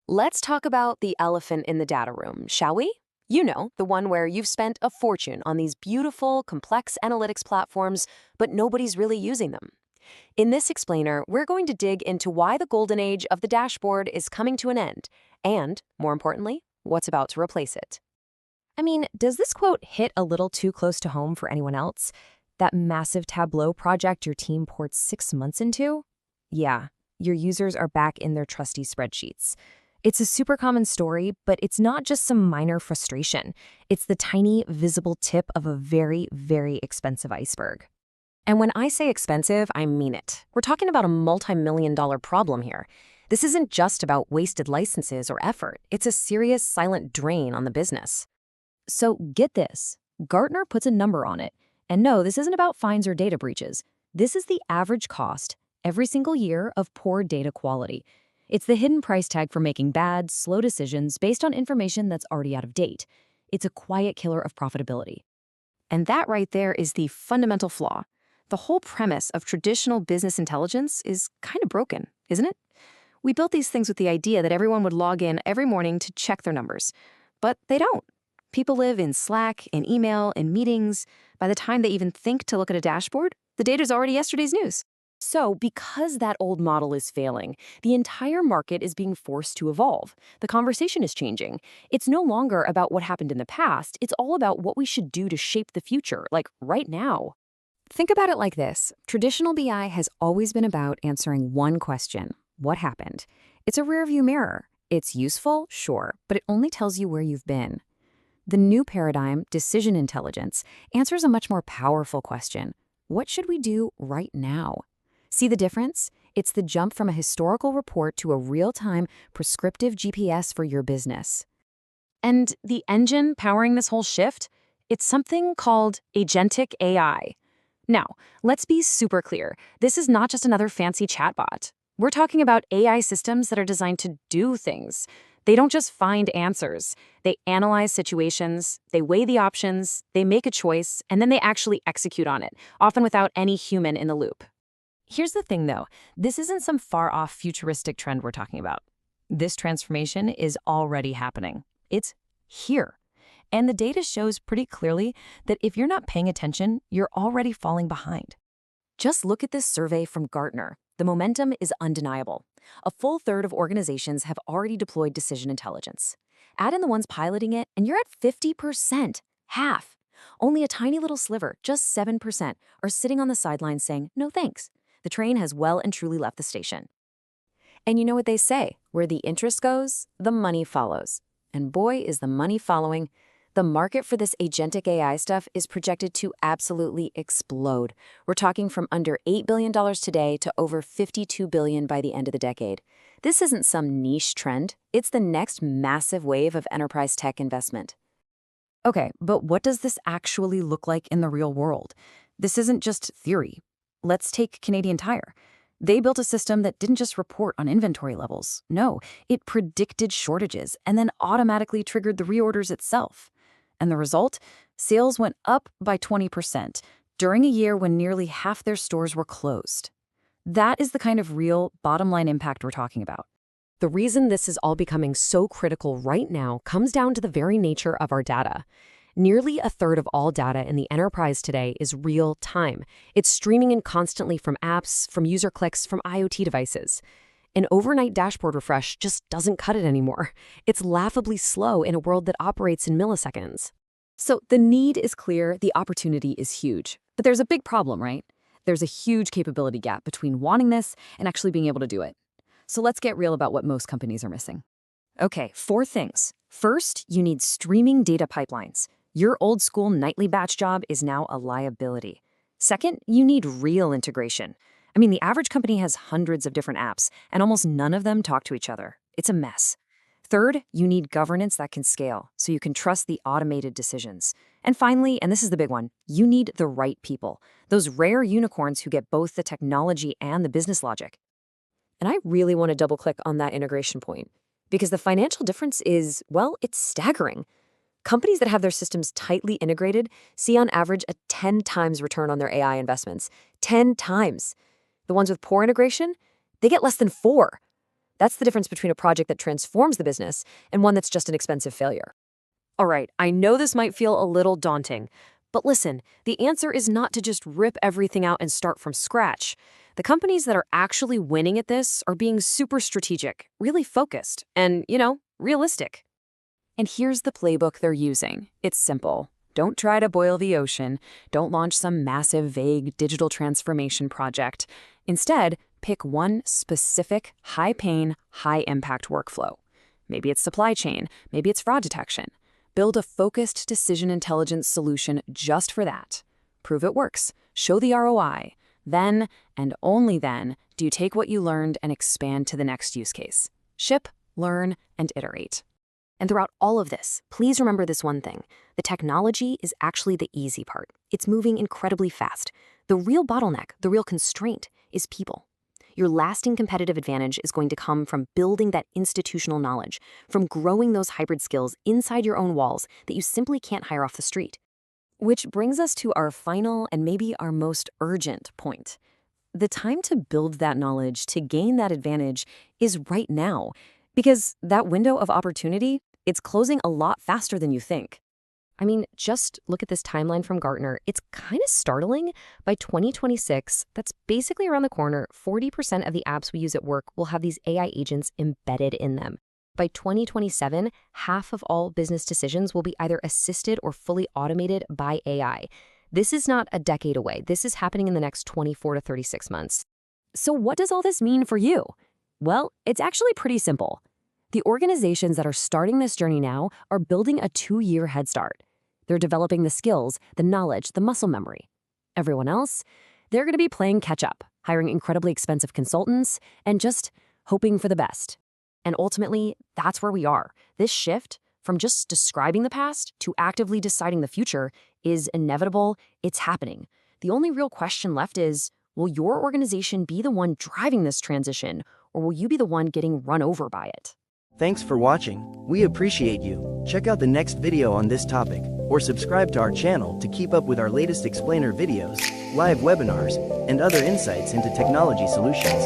Let's talk about the elephant in the data room, shall we? You know, the one where you've spent a fortune on these beautiful, complex analytics platforms, but nobody's really using them. In this explainer, we're going to dig into why the golden age of the dashboard is coming to an end, and, more importantly, what's about to replace it. I mean, does this quote hit a little too close to home for anyone else? That massive Tableau project your team poured 6 months into? Yeah, your users are back in their trusty spreadsheets. It's a super common story, but it's not just some minor frustration. It's the tiny, visible tip of a very, very expensive iceberg. And when I say expensive, I mean it. We're talking about a multi-million-dollar problem here. This isn't just about wasted licenses or effort. It's a serious silent drain on the business. So get this. Gartner puts a number on it. And no, this isn't about fines or data breaches. This is the average cost every single year of poor data quality. It's the hidden price tag for making bad, slow decisions based on information that's already out of date. It's a quiet killer of profitability. And that right there is the fundamental flaw. The whole premise of traditional business intelligence is kind of broken, isn't it? We built these things with the idea that everyone would log in every morning to check their numbers. But they don't. People live in Slack, in email, in meetings. By the time they even think to look at a dashboard, the data's already yesterday's news. So, because that old model is failing, the entire market is being forced to evolve. The conversation is changing. It's no longer about what happened in the past. It's all about what we should do to shape the future, like right now. Think about it like this. Traditional BI has always been about answering one question: what happened? It's a rearview mirror. It's useful, sure, but it only tells you where you've been. The new paradigm, decision intelligence, answers a much more powerful question: what should we do right now? See the difference? It's the jump from a historical report to a real-time, prescriptive GPS for your business. And the engine powering this whole shift? It's something called Agentic AI. Now, let's be super clear. This is not just another fancy chatbot. We're talking about AI systems that are designed to do things. They don't just find answers. They analyze situations, they weigh the options, they make a choice, and then they actually execute on it, often without any human in the loop. Here's the thing, though. This isn't some far-off futuristic trend we're talking about. This transformation is already happening. It's here. And the data shows pretty clearly that if you're not paying attention, you're already falling behind. Just look at this survey from Gartner. The momentum is undeniable. A full third of organizations have already deployed decision intelligence. Add in the ones piloting it, and you're at 50%, half. Only a tiny little sliver, just 7%, are sitting on the sidelines saying, no thanks. The train has well and truly left the station. And you know what they say, where the interest goes, the money follows. And boy, is the money following. The market for this agentic AI stuff is projected to absolutely explode. We're talking from under $8 billion today to over $52 billion by the end of the decade. This isn't some niche trend. It's the next massive wave of enterprise tech investment. Okay, but what does this actually look like in the real world? This isn't just theory. Let's take Canadian Tire. They built a system that didn't just report on inventory levels. No, it predicted shortages and then automatically triggered the reorders itself. And the result? Sales went up by 20% during a year when nearly half their stores were closed. That is the kind of real bottom-line impact we're talking about. The reason this is all becoming so critical right now comes down to the very nature of our data. Nearly a third of all data in the enterprise today is real time. It's streaming in constantly from apps, from user clicks, from IoT devices. An overnight dashboard refresh just doesn't cut it anymore. It's laughably slow in a world that operates in milliseconds. So the need is clear, the opportunity is huge. But there's a big problem, right? There's a huge capability gap between wanting this and actually being able to do it. So let's get real about what most companies are missing. Okay, 4 things. First, you need streaming data pipelines. Your old school nightly batch job is now a liability. Second, you need real integration. I mean, the average company has hundreds of different apps, and almost none of them talk to each other. It's a mess. Third, you need governance that can scale, so you can trust the automated decisions. And finally, and this is the big one, you need the right people. Those rare unicorns who get both the technology and the business logic. And I really want to double-click on that integration point, because the financial difference is, well, it's staggering. Companies that have their systems tightly integrated see on average a 10 times return on their AI investments. 10 times. The ones with poor integration, they get less than 4. That's the difference between a project that transforms the business and one that's just an expensive failure. All right, I know this might feel a little daunting, but listen, the answer is not to just rip everything out and start from scratch. The companies that are actually winning at this are being super strategic, really focused, and, realistic. And here's the playbook they're using. It's simple. Don't try to boil the ocean. Don't launch some massive, vague digital transformation project. Instead, pick one specific, high-pain, high-impact workflow. Maybe it's supply chain. Maybe it's fraud detection. Build a focused decision intelligence solution just for that. Prove it works. Show the ROI. Then, and only then, do you take what you learned and expand to the next use case. Ship, learn, and iterate. And throughout all of this, please remember this one thing. The technology is actually the easy part. It's moving incredibly fast. The real bottleneck, the real constraint, is people. Your lasting competitive advantage is going to come from building that institutional knowledge, from growing those hybrid skills inside your own walls that you simply can't hire off the street. Which brings us to our final and maybe our most urgent point. The time to build that knowledge, to gain that advantage, is right now. Because that window of opportunity, it's closing a lot faster than you think. I mean, just look at this timeline from Gartner. It's kind of startling. By 2026, that's basically around the corner, 40% of the apps we use at work will have these AI agents embedded in them. By 2027, half of all business decisions will be either assisted or fully automated by AI. This is not a decade away. This is happening in the next 24 to 36 months. So what does all this mean for you? Well, it's actually pretty simple. The organizations that are starting this journey now are building a 2-year head start. They're developing the skills, the knowledge, the muscle memory. Everyone else, they're going to be playing catch up, hiring incredibly expensive consultants, and just hoping for the best. And ultimately, that's where we are. This shift from just describing the past to actively deciding the future is inevitable. It's happening. The only real question left is, will your organization be the one driving this transition, or will you be the one getting run over by it? Thanks for watching. We appreciate you. Check out the next video on this topic, or subscribe to our channel to keep up with our latest explainer videos, live webinars, and other insights into technology solutions.